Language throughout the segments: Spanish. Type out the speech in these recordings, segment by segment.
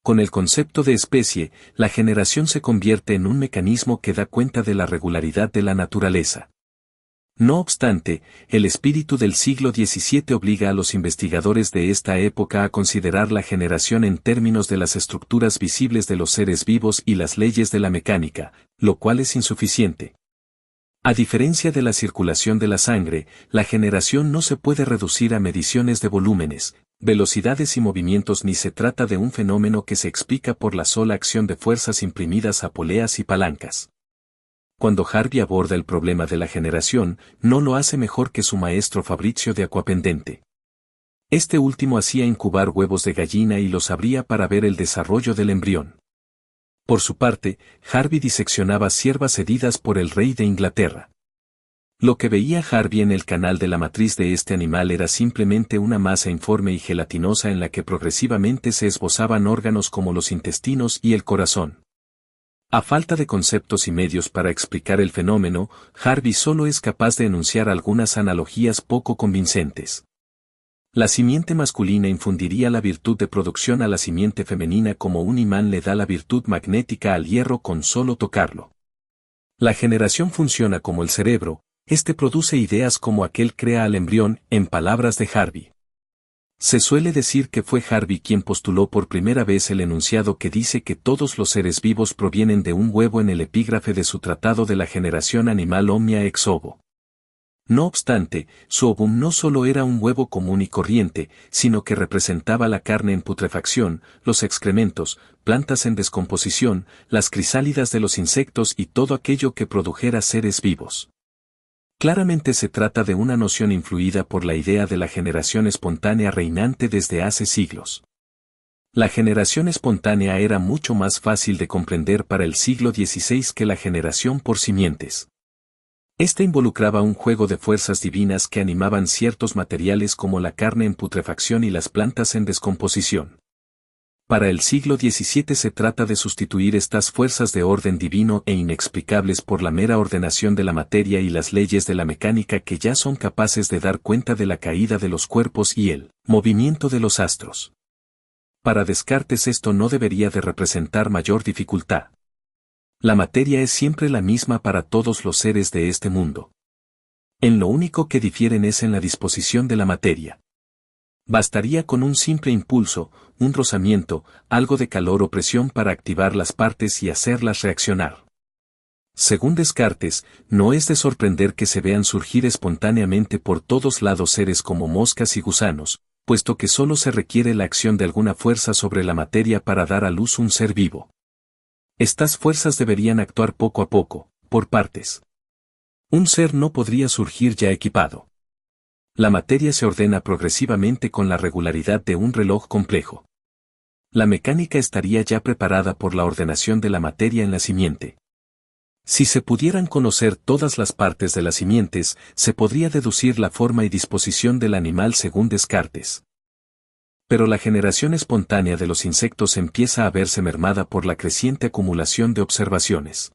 Con el concepto de especie, la generación se convierte en un mecanismo que da cuenta de la regularidad de la naturaleza. No obstante, el espíritu del siglo XVII obliga a los investigadores de esta época a considerar la generación en términos de las estructuras visibles de los seres vivos y las leyes de la mecánica, lo cual es insuficiente. A diferencia de la circulación de la sangre, la generación no se puede reducir a mediciones de volúmenes, velocidades y movimientos, ni se trata de un fenómeno que se explica por la sola acción de fuerzas imprimidas a poleas y palancas. Cuando Harvey aborda el problema de la generación, no lo hace mejor que su maestro Fabrizio de Aquapendente. Este último hacía incubar huevos de gallina y los abría para ver el desarrollo del embrión. Por su parte, Harvey diseccionaba ciervas heridas por el rey de Inglaterra. Lo que veía Harvey en el canal de la matriz de este animal era simplemente una masa informe y gelatinosa en la que progresivamente se esbozaban órganos como los intestinos y el corazón. A falta de conceptos y medios para explicar el fenómeno, Harvey solo es capaz de enunciar algunas analogías poco convincentes. La simiente masculina infundiría la virtud de producción a la simiente femenina como un imán le da la virtud magnética al hierro con solo tocarlo. La generación funciona como el cerebro. Este produce ideas como aquel crea al embrión, en palabras de Harvey. Se suele decir que fue Harvey quien postuló por primera vez el enunciado que dice que todos los seres vivos provienen de un huevo en el epígrafe de su tratado de la generación animal Omnia ex ovo. No obstante, su ovum no solo era un huevo común y corriente, sino que representaba la carne en putrefacción, los excrementos, plantas en descomposición, las crisálidas de los insectos y todo aquello que produjera seres vivos. Claramente se trata de una noción influida por la idea de la generación espontánea reinante desde hace siglos. La generación espontánea era mucho más fácil de comprender para el siglo XVI que la generación por simientes. Esta involucraba un juego de fuerzas divinas que animaban ciertos materiales como la carne en putrefacción y las plantas en descomposición. Para el siglo XVII se trata de sustituir estas fuerzas de orden divino e inexplicables por la mera ordenación de la materia y las leyes de la mecánica que ya son capaces de dar cuenta de la caída de los cuerpos y el movimiento de los astros. Para Descartes esto no debería de representar mayor dificultad. La materia es siempre la misma para todos los seres de este mundo. En lo único que difieren es en la disposición de la materia. Bastaría con un simple impulso, un rozamiento, algo de calor o presión para activar las partes y hacerlas reaccionar. Según Descartes, no es de sorprender que se vean surgir espontáneamente por todos lados seres como moscas y gusanos, puesto que solo se requiere la acción de alguna fuerza sobre la materia para dar a luz un ser vivo. Estas fuerzas deberían actuar poco a poco, por partes. Un ser no podría surgir ya equipado. La materia se ordena progresivamente con la regularidad de un reloj complejo. La mecánica estaría ya preparada por la ordenación de la materia en la simiente. Si se pudieran conocer todas las partes de las simientes, se podría deducir la forma y disposición del animal según Descartes. Pero la generación espontánea de los insectos empieza a verse mermada por la creciente acumulación de observaciones.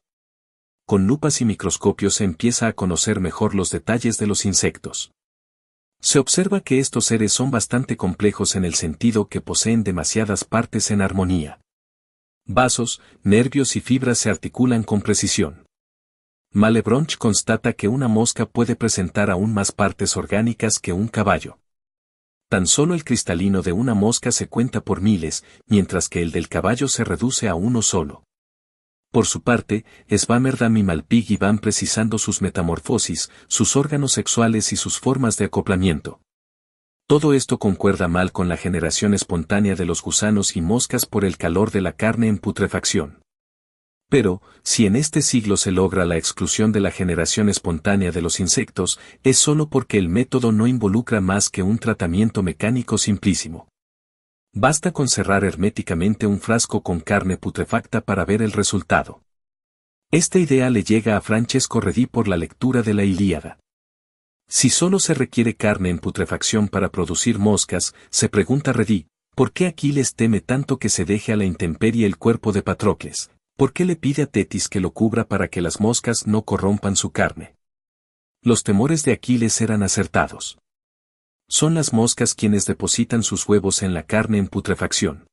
Con lupas y microscopios se empieza a conocer mejor los detalles de los insectos. Se observa que estos seres son bastante complejos en el sentido que poseen demasiadas partes en armonía. Vasos, nervios y fibras se articulan con precisión. Malebranche constata que una mosca puede presentar aún más partes orgánicas que un caballo. Tan solo el cristalino de una mosca se cuenta por miles, mientras que el del caballo se reduce a uno solo. Por su parte, Swammerdam y Malpighi van precisando sus metamorfosis, sus órganos sexuales y sus formas de acoplamiento. Todo esto concuerda mal con la generación espontánea de los gusanos y moscas por el calor de la carne en putrefacción. Pero, si en este siglo se logra la exclusión de la generación espontánea de los insectos, es solo porque el método no involucra más que un tratamiento mecánico simplísimo. Basta con cerrar herméticamente un frasco con carne putrefacta para ver el resultado. Esta idea le llega a Francesco Redi por la lectura de la Ilíada. Si solo se requiere carne en putrefacción para producir moscas, se pregunta Redi, ¿por qué Aquiles teme tanto que se deje a la intemperie el cuerpo de Patrocles? ¿Por qué le pide a Tetis que lo cubra para que las moscas no corrompan su carne? Los temores de Aquiles eran acertados. Son las moscas quienes depositan sus huevos en la carne en putrefacción.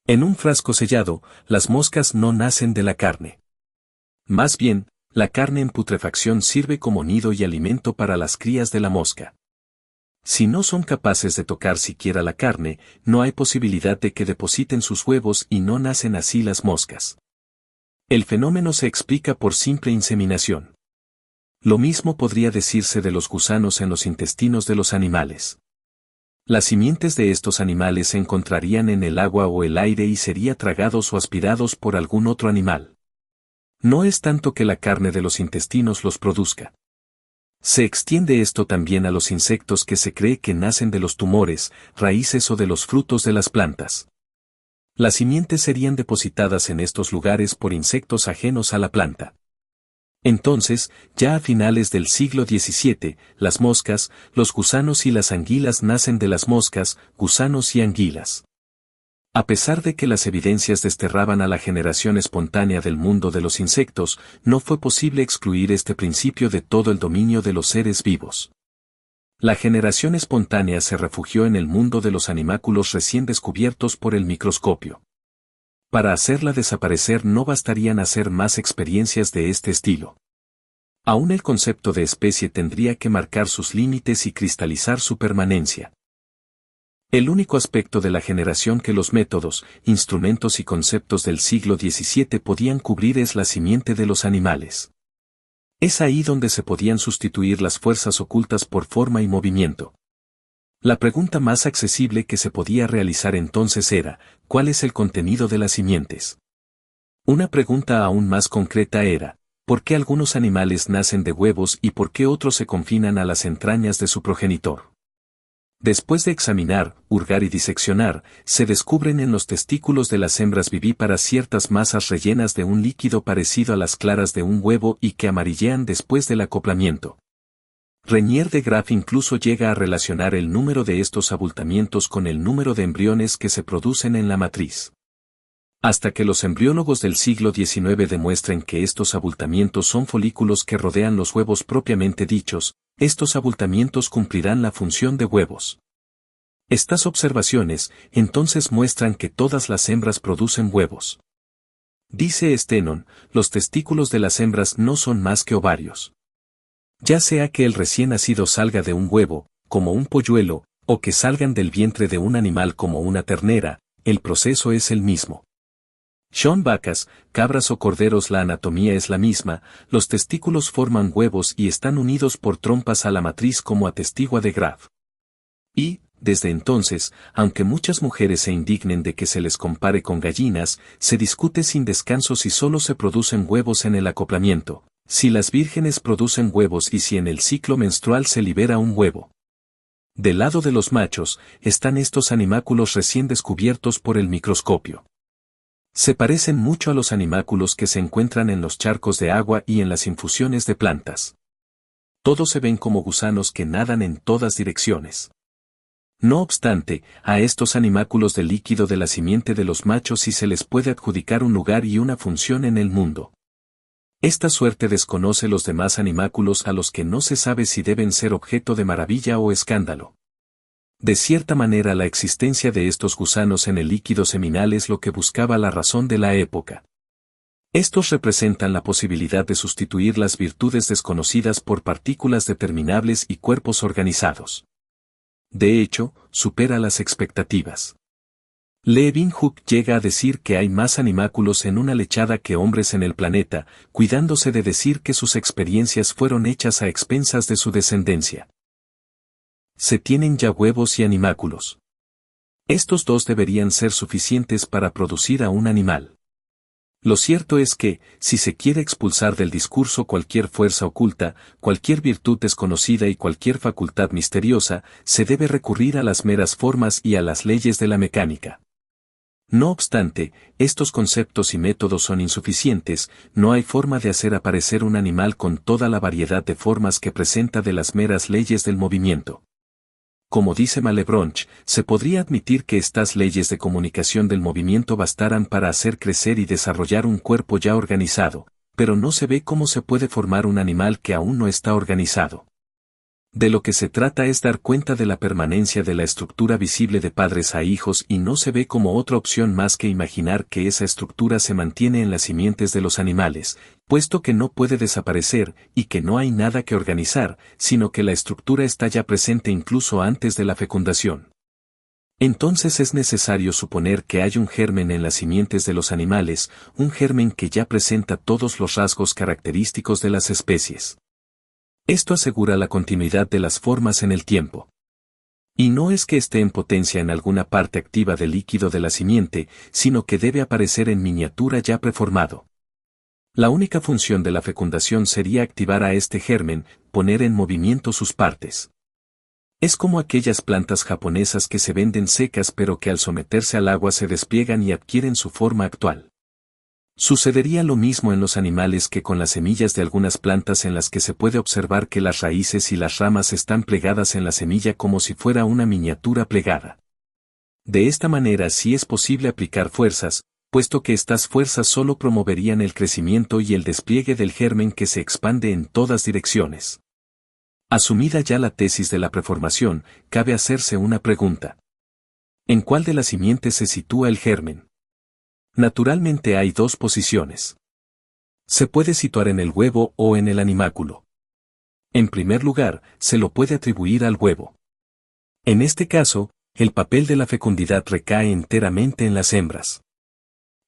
En un frasco sellado, las moscas no nacen de la carne. Más bien, la carne en putrefacción sirve como nido y alimento para las crías de la mosca. Si no son capaces de tocar siquiera la carne, no hay posibilidad de que depositen sus huevos y no nacen así las moscas. El fenómeno se explica por simple inseminación. Lo mismo podría decirse de los gusanos en los intestinos de los animales. Las simientes de estos animales se encontrarían en el agua o el aire y serían tragados o aspirados por algún otro animal. No es tanto que la carne de los intestinos los produzca. Se extiende esto también a los insectos que se cree que nacen de los tumores, raíces o de los frutos de las plantas. Las simientes serían depositadas en estos lugares por insectos ajenos a la planta. Entonces, ya a finales del siglo XVII, las moscas, los gusanos y las anguilas nacen de las moscas, gusanos y anguilas. A pesar de que las evidencias desterraban a la generación espontánea del mundo de los insectos, no fue posible excluir este principio de todo el dominio de los seres vivos. La generación espontánea se refugió en el mundo de los animáculos recién descubiertos por el microscopio. Para hacerla desaparecer no bastarían hacer más experiencias de este estilo. Aún el concepto de especie tendría que marcar sus límites y cristalizar su permanencia. El único aspecto de la generación que los métodos, instrumentos y conceptos del siglo XVII podían cubrir es la simiente de los animales. Es ahí donde se podían sustituir las fuerzas ocultas por forma y movimiento. La pregunta más accesible que se podía realizar entonces era, ¿cuál es el contenido de las simientes? Una pregunta aún más concreta era, ¿por qué algunos animales nacen de huevos y por qué otros se confinan a las entrañas de su progenitor? Después de examinar, hurgar y diseccionar, se descubren en los testículos de las hembras vivíparas ciertas masas rellenas de un líquido parecido a las claras de un huevo y que amarillean después del acoplamiento. Renier de Graaf incluso llega a relacionar el número de estos abultamientos con el número de embriones que se producen en la matriz. Hasta que los embriólogos del siglo XIX demuestren que estos abultamientos son folículos que rodean los huevos propiamente dichos, estos abultamientos cumplirán la función de huevos. Estas observaciones, entonces muestran que todas las hembras producen huevos. Dice Stenon, los testículos de las hembras no son más que ovarios. Ya sea que el recién nacido salga de un huevo, como un polluelo, o que salgan del vientre de un animal como una ternera, el proceso es el mismo. Son vacas, cabras o corderos, la anatomía es la misma, los testículos forman huevos y están unidos por trompas a la matriz como atestigua de Graaf. Y, desde entonces, aunque muchas mujeres se indignen de que se les compare con gallinas, se discute sin descanso si solo se producen huevos en el acoplamiento, si las vírgenes producen huevos y si en el ciclo menstrual se libera un huevo. Del lado de los machos, están estos animáculos recién descubiertos por el microscopio. Se parecen mucho a los animáculos que se encuentran en los charcos de agua y en las infusiones de plantas. Todos se ven como gusanos que nadan en todas direcciones. No obstante, a estos animáculos del líquido de la simiente de los machos sí se les puede adjudicar un lugar y una función en el mundo. Esta suerte desconoce los demás animáculos a los que no se sabe si deben ser objeto de maravilla o escándalo. De cierta manera la existencia de estos gusanos en el líquido seminal es lo que buscaba la razón de la época. Estos representan la posibilidad de sustituir las virtudes desconocidas por partículas determinables y cuerpos organizados. De hecho, supera las expectativas. Leeuwenhoek llega a decir que hay más animáculos en una lechada que hombres en el planeta, cuidándose de decir que sus experiencias fueron hechas a expensas de su descendencia. Se tienen ya huevos y animáculos. Estos dos deberían ser suficientes para producir a un animal. Lo cierto es que, si se quiere expulsar del discurso cualquier fuerza oculta, cualquier virtud desconocida y cualquier facultad misteriosa, se debe recurrir a las meras formas y a las leyes de la mecánica. No obstante, estos conceptos y métodos son insuficientes, no hay forma de hacer aparecer un animal con toda la variedad de formas que presenta de las meras leyes del movimiento. Como dice Malebranche, se podría admitir que estas leyes de comunicación del movimiento bastaran para hacer crecer y desarrollar un cuerpo ya organizado, pero no se ve cómo se puede formar un animal que aún no está organizado. De lo que se trata es dar cuenta de la permanencia de la estructura visible de padres a hijos y no se ve como otra opción más que imaginar que esa estructura se mantiene en las simientes de los animales, puesto que no puede desaparecer y que no hay nada que organizar, sino que la estructura está ya presente incluso antes de la fecundación. Entonces es necesario suponer que hay un germen en las simientes de los animales, un germen que ya presenta todos los rasgos característicos de las especies. Esto asegura la continuidad de las formas en el tiempo. Y no es que esté en potencia en alguna parte activa del líquido de la simiente, sino que debe aparecer en miniatura ya preformado. La única función de la fecundación sería activar a este germen, poner en movimiento sus partes. Es como aquellas plantas japonesas que se venden secas pero que al someterse al agua se despliegan y adquieren su forma actual. Sucedería lo mismo en los animales que con las semillas de algunas plantas en las que se puede observar que las raíces y las ramas están plegadas en la semilla como si fuera una miniatura plegada. De esta manera sí es posible aplicar fuerzas, puesto que estas fuerzas solo promoverían el crecimiento y el despliegue del germen que se expande en todas direcciones. Asumida ya la tesis de la preformación, cabe hacerse una pregunta. ¿En cuál de las simientes se sitúa el germen? Naturalmente hay dos posiciones. Se puede situar en el huevo o en el animáculo. En primer lugar, se lo puede atribuir al huevo. En este caso, el papel de la fecundidad recae enteramente en las hembras.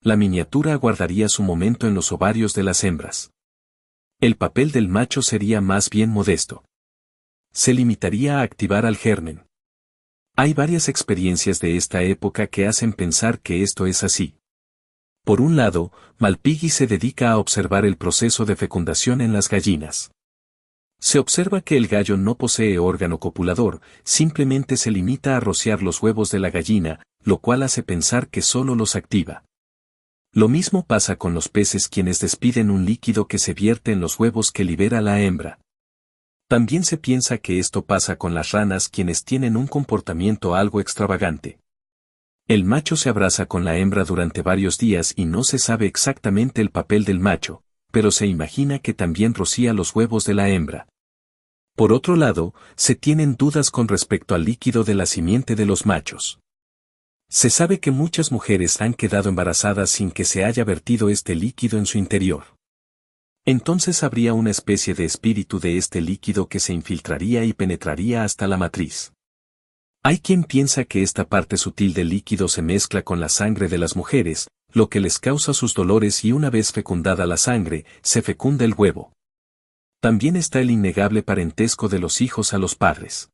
La miniatura aguardaría su momento en los ovarios de las hembras. El papel del macho sería más bien modesto. Se limitaría a activar al germen. Hay varias experiencias de esta época que hacen pensar que esto es así. Por un lado, Malpighi se dedica a observar el proceso de fecundación en las gallinas. Se observa que el gallo no posee órgano copulador, simplemente se limita a rociar los huevos de la gallina, lo cual hace pensar que solo los activa. Lo mismo pasa con los peces quienes despiden un líquido que se vierte en los huevos que libera la hembra. También se piensa que esto pasa con las ranas quienes tienen un comportamiento algo extravagante. El macho se abraza con la hembra durante varios días y no se sabe exactamente el papel del macho, pero se imagina que también rocía los huevos de la hembra. Por otro lado, se tienen dudas con respecto al líquido de la simiente de los machos. Se sabe que muchas mujeres han quedado embarazadas sin que se haya vertido este líquido en su interior. Entonces habría una especie de espíritu de este líquido que se infiltraría y penetraría hasta la matriz. Hay quien piensa que esta parte sutil del líquido se mezcla con la sangre de las mujeres, lo que les causa sus dolores y una vez fecundada la sangre, se fecunda el huevo. También está el innegable parentesco de los hijos a los padres.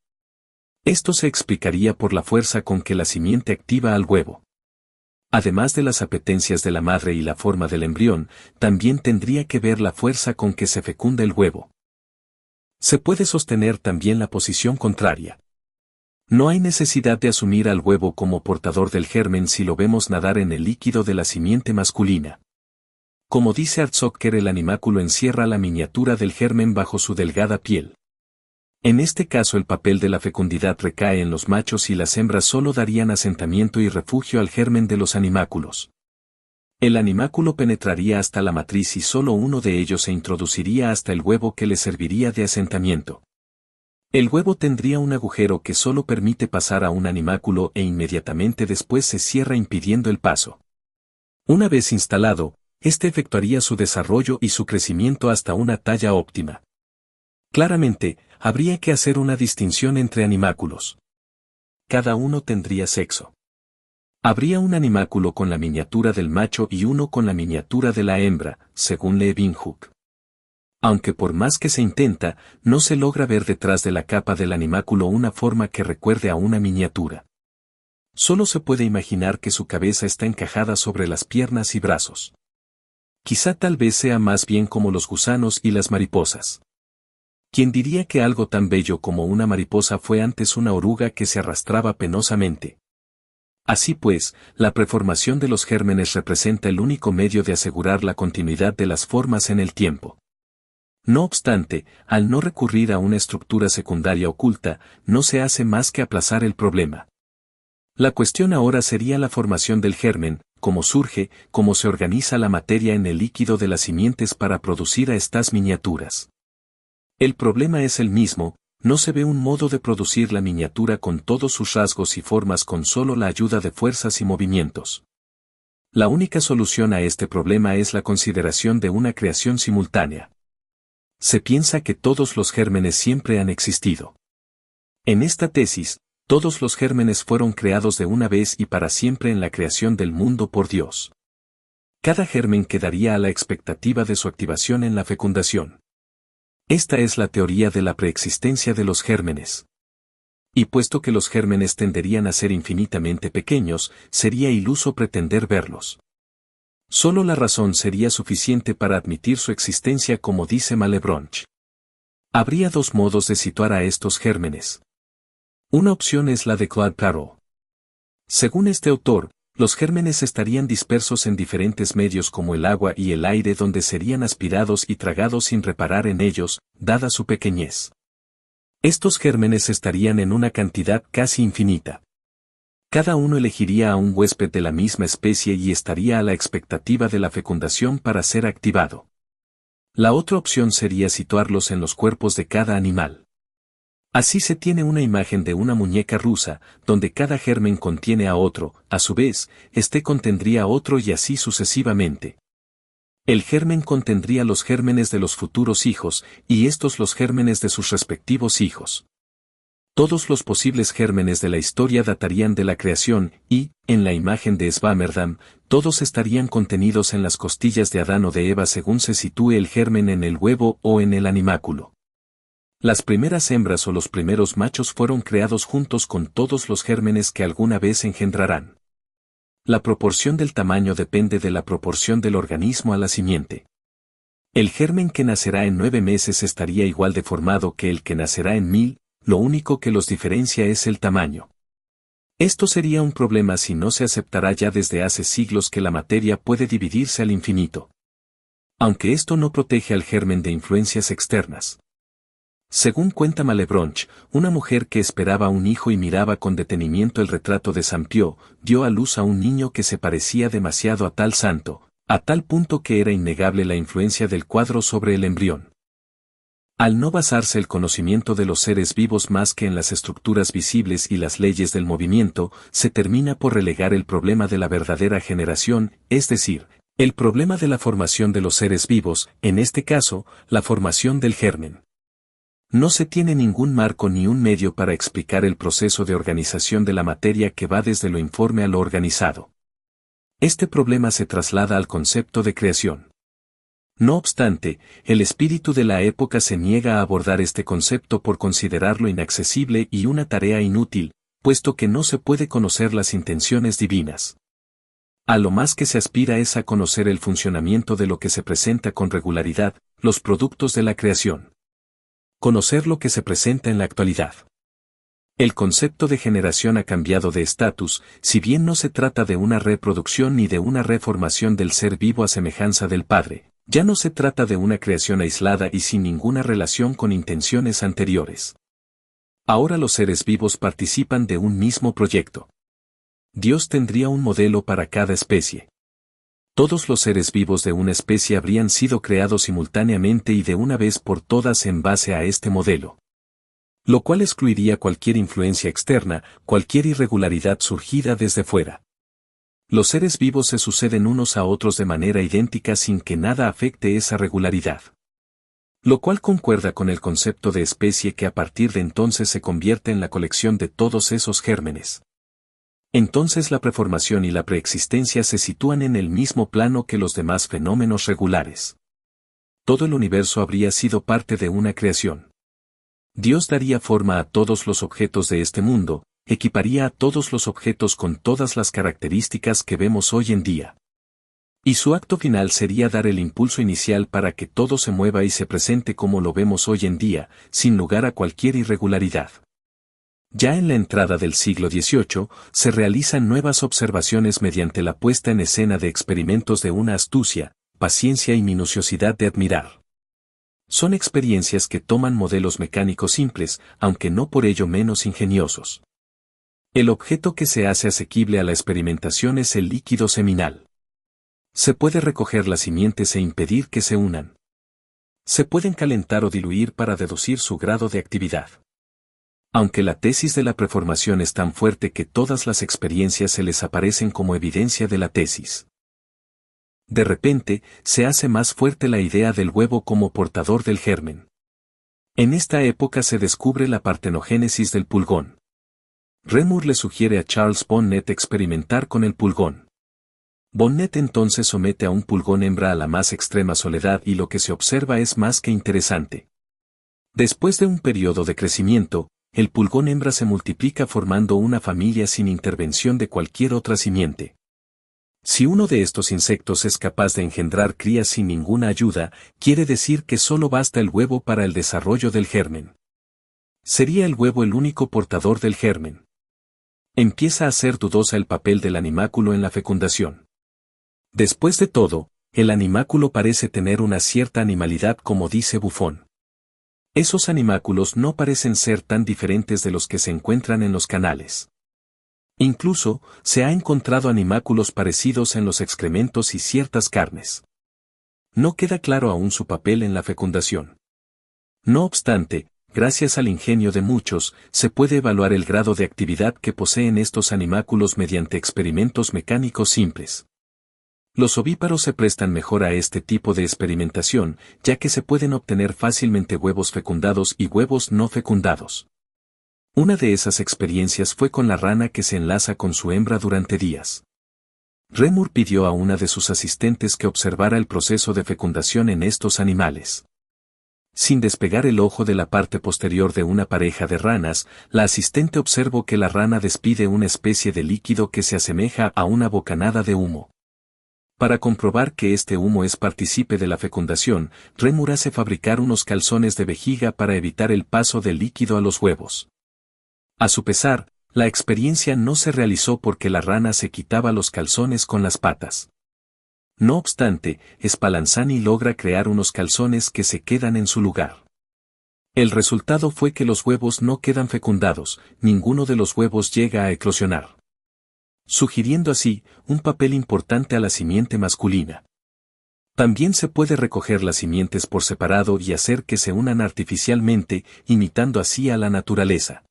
Esto se explicaría por la fuerza con que la simiente activa al huevo. Además de las apetencias de la madre y la forma del embrión, también tendría que ver la fuerza con que se fecunda el huevo. Se puede sostener también la posición contraria. No hay necesidad de asumir al huevo como portador del germen si lo vemos nadar en el líquido de la simiente masculina. Como dice Artzocker, el animáculo encierra la miniatura del germen bajo su delgada piel. En este caso el papel de la fecundidad recae en los machos y las hembras solo darían asentamiento y refugio al germen de los animáculos. El animáculo penetraría hasta la matriz y solo uno de ellos se introduciría hasta el huevo que le serviría de asentamiento. El huevo tendría un agujero que solo permite pasar a un animáculo e inmediatamente después se cierra impidiendo el paso. Una vez instalado, este efectuaría su desarrollo y su crecimiento hasta una talla óptima. Claramente, habría que hacer una distinción entre animáculos. Cada uno tendría sexo. Habría un animáculo con la miniatura del macho y uno con la miniatura de la hembra, según Leeuwenhoek. Aunque por más que se intenta, no se logra ver detrás de la capa del animáculo una forma que recuerde a una miniatura. Solo se puede imaginar que su cabeza está encajada sobre las piernas y brazos. Quizá tal vez sea más bien como los gusanos y las mariposas. ¿Quién diría que algo tan bello como una mariposa fue antes una oruga que se arrastraba penosamente? Así pues, la preformación de los gérmenes representa el único medio de asegurar la continuidad de las formas en el tiempo. No obstante, al no recurrir a una estructura secundaria oculta, no se hace más que aplazar el problema. La cuestión ahora sería la formación del germen, cómo surge, cómo se organiza la materia en el líquido de las simientes para producir a estas miniaturas. El problema es el mismo, no se ve un modo de producir la miniatura con todos sus rasgos y formas con solo la ayuda de fuerzas y movimientos. La única solución a este problema es la consideración de una creación simultánea. Se piensa que todos los gérmenes siempre han existido. En esta tesis, todos los gérmenes fueron creados de una vez y para siempre en la creación del mundo por Dios. Cada germen quedaría a la expectativa de su activación en la fecundación. Esta es la teoría de la preexistencia de los gérmenes. Y puesto que los gérmenes tenderían a ser infinitamente pequeños, sería iluso pretender verlos. Solo la razón sería suficiente para admitir su existencia, como dice Malebranche. Habría dos modos de situar a estos gérmenes. Una opción es la de Claude Parrot. Según este autor, los gérmenes estarían dispersos en diferentes medios como el agua y el aire, donde serían aspirados y tragados sin reparar en ellos, dada su pequeñez. Estos gérmenes estarían en una cantidad casi infinita. Cada uno elegiría a un huésped de la misma especie y estaría a la expectativa de la fecundación para ser activado. La otra opción sería situarlos en los cuerpos de cada animal. Así se tiene una imagen de una muñeca rusa, donde cada germen contiene a otro, a su vez, este contendría a otro y así sucesivamente. El germen contendría los gérmenes de los futuros hijos, y estos los gérmenes de sus respectivos hijos. Todos los posibles gérmenes de la historia datarían de la creación, y, en la imagen de Swammerdam, todos estarían contenidos en las costillas de Adán o de Eva según se sitúe el germen en el huevo o en el animáculo. Las primeras hembras o los primeros machos fueron creados juntos con todos los gérmenes que alguna vez engendrarán. La proporción del tamaño depende de la proporción del organismo a la simiente. El germen que nacerá en 9 meses estaría igual de formado que el que nacerá en 1000, lo único que los diferencia es el tamaño. Esto sería un problema si no se aceptará ya desde hace siglos que la materia puede dividirse al infinito. Aunque esto no protege al germen de influencias externas. Según cuenta Malebranche, una mujer que esperaba un hijo y miraba con detenimiento el retrato de San Pío, dio a luz a un niño que se parecía demasiado a tal santo, a tal punto que era innegable la influencia del cuadro sobre el embrión. Al no basarse el conocimiento de los seres vivos más que en las estructuras visibles y las leyes del movimiento, se termina por relegar el problema de la verdadera generación, es decir, el problema de la formación de los seres vivos, en este caso, la formación del germen. No se tiene ningún marco ni un medio para explicar el proceso de organización de la materia que va desde lo informe a lo organizado. Este problema se traslada al concepto de creación. No obstante, el espíritu de la época se niega a abordar este concepto por considerarlo inaccesible y una tarea inútil, puesto que no se puede conocer las intenciones divinas. A lo más que se aspira es a conocer el funcionamiento de lo que se presenta con regularidad, los productos de la creación. Conocer lo que se presenta en la actualidad. El concepto de generación ha cambiado de estatus, si bien no se trata de una reproducción ni de una reformación del ser vivo a semejanza del Padre, ya no se trata de una creación aislada y sin ninguna relación con intenciones anteriores. Ahora los seres vivos participan de un mismo proyecto. Dios tendría un modelo para cada especie. Todos los seres vivos de una especie habrían sido creados simultáneamente y de una vez por todas en base a este modelo. Lo cual excluiría cualquier influencia externa, cualquier irregularidad surgida desde fuera. Los seres vivos se suceden unos a otros de manera idéntica sin que nada afecte esa regularidad. Lo cual concuerda con el concepto de especie que a partir de entonces se convierte en la colección de todos esos gérmenes. Entonces la preformación y la preexistencia se sitúan en el mismo plano que los demás fenómenos regulares. Todo el universo habría sido parte de una creación. Dios daría forma a todos los objetos de este mundo, equiparía a todos los objetos con todas las características que vemos hoy en día. Y su acto final sería dar el impulso inicial para que todo se mueva y se presente como lo vemos hoy en día, sin lugar a cualquier irregularidad. Ya en la entrada del siglo XVIII, se realizan nuevas observaciones mediante la puesta en escena de experimentos de una astucia, paciencia y minuciosidad de admirar. Son experiencias que toman modelos mecánicos simples, aunque no por ello menos ingeniosos. El objeto que se hace asequible a la experimentación es el líquido seminal. Se puede recoger las simientes e impedir que se unan. Se pueden calentar o diluir para deducir su grado de actividad. Aunque la tesis de la preformación es tan fuerte que todas las experiencias se les aparecen como evidencia de la tesis. De repente, se hace más fuerte la idea del huevo como portador del germen. En esta época se descubre la partenogénesis del pulgón. Reaumur le sugiere a Charles Bonnet experimentar con el pulgón. Bonnet entonces somete a un pulgón hembra a la más extrema soledad y lo que se observa es más que interesante. Después de un periodo de crecimiento, el pulgón hembra se multiplica formando una familia sin intervención de cualquier otra simiente. Si uno de estos insectos es capaz de engendrar crías sin ninguna ayuda, quiere decir que solo basta el huevo para el desarrollo del germen. ¿Sería el huevo el único portador del germen? Empieza a ser dudosa el papel del animáculo en la fecundación. Después de todo, el animáculo parece tener una cierta animalidad como dice Buffon. Esos animáculos no parecen ser tan diferentes de los que se encuentran en los canales. Incluso, se ha encontrado animáculos parecidos en los excrementos y ciertas carnes. No queda claro aún su papel en la fecundación. No obstante, gracias al ingenio de muchos, se puede evaluar el grado de actividad que poseen estos animáculos mediante experimentos mecánicos simples. Los ovíparos se prestan mejor a este tipo de experimentación, ya que se pueden obtener fácilmente huevos fecundados y huevos no fecundados. Una de esas experiencias fue con la rana que se enlaza con su hembra durante días. Reaumur pidió a una de sus asistentes que observara el proceso de fecundación en estos animales. Sin despegar el ojo de la parte posterior de una pareja de ranas, la asistente observó que la rana despide una especie de líquido que se asemeja a una bocanada de humo. Para comprobar que este humo es partícipe de la fecundación, Reaumur hace fabricar unos calzones de vejiga para evitar el paso del líquido a los huevos. A su pesar, la experiencia no se realizó porque la rana se quitaba los calzones con las patas. No obstante, Spallanzani logra crear unos calzones que se quedan en su lugar. El resultado fue que los huevos no quedan fecundados, ninguno de los huevos llega a eclosionar, sugiriendo así un papel importante a la simiente masculina. También se puede recoger las simientes por separado y hacer que se unan artificialmente, imitando así a la naturaleza.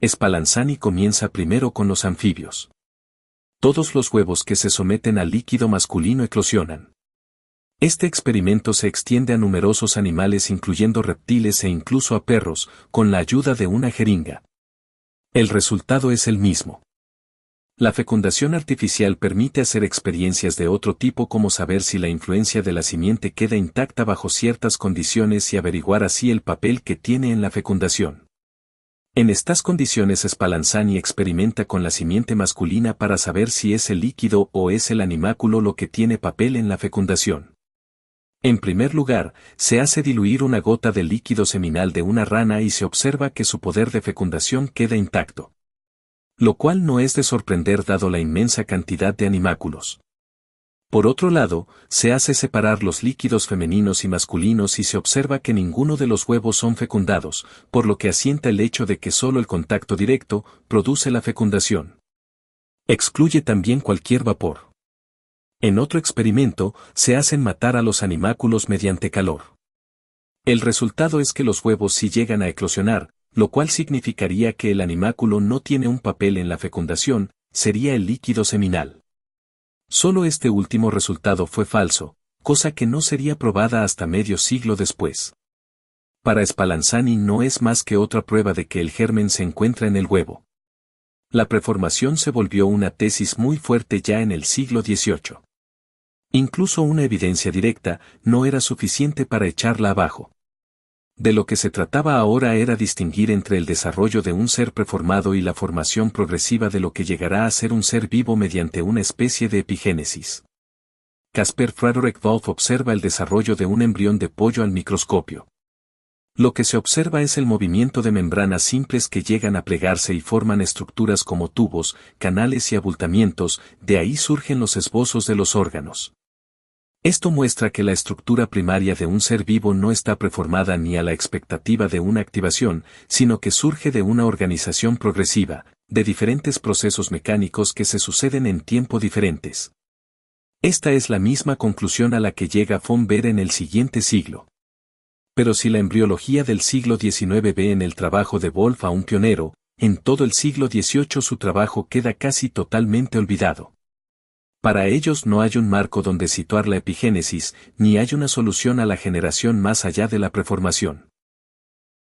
Spallanzani comienza primero con los anfibios. Todos los huevos que se someten al líquido masculino eclosionan. Este experimento se extiende a numerosos animales incluyendo reptiles e incluso a perros, con la ayuda de una jeringa. El resultado es el mismo. La fecundación artificial permite hacer experiencias de otro tipo como saber si la influencia de la simiente queda intacta bajo ciertas condiciones y averiguar así el papel que tiene en la fecundación. En estas condiciones Spallanzani experimenta con la simiente masculina para saber si es el líquido o es el animáculo lo que tiene papel en la fecundación. En primer lugar, se hace diluir una gota del líquido seminal de una rana y se observa que su poder de fecundación queda intacto. Lo cual no es de sorprender dado la inmensa cantidad de animáculos. Por otro lado, se hace separar los líquidos femeninos y masculinos y se observa que ninguno de los huevos son fecundados, por lo que asienta el hecho de que solo el contacto directo produce la fecundación. Excluye también cualquier vapor. En otro experimento, se hacen matar a los animáculos mediante calor. El resultado es que los huevos sí llegan a eclosionar, lo cual significaría que el animáculo no tiene un papel en la fecundación, sería el líquido seminal. Solo este último resultado fue falso, cosa que no sería probada hasta medio siglo después. Para Spallanzani no es más que otra prueba de que el germen se encuentra en el huevo. La preformación se volvió una tesis muy fuerte ya en el siglo XVIII. Incluso una evidencia directa no era suficiente para echarla abajo. De lo que se trataba ahora era distinguir entre el desarrollo de un ser preformado y la formación progresiva de lo que llegará a ser un ser vivo mediante una especie de epigénesis. Caspar Frederick Wolf observa el desarrollo de un embrión de pollo al microscopio. Lo que se observa es el movimiento de membranas simples que llegan a plegarse y forman estructuras como tubos, canales y abultamientos, de ahí surgen los esbozos de los órganos. Esto muestra que la estructura primaria de un ser vivo no está preformada ni a la expectativa de una activación, sino que surge de una organización progresiva, de diferentes procesos mecánicos que se suceden en tiempo diferentes. Esta es la misma conclusión a la que llega von Baer en el siguiente siglo. Pero si la embriología del siglo XIX ve en el trabajo de Wolff a un pionero, en todo el siglo XVIII su trabajo queda casi totalmente olvidado. Para ellos no hay un marco donde situar la epigénesis, ni hay una solución a la generación más allá de la preformación.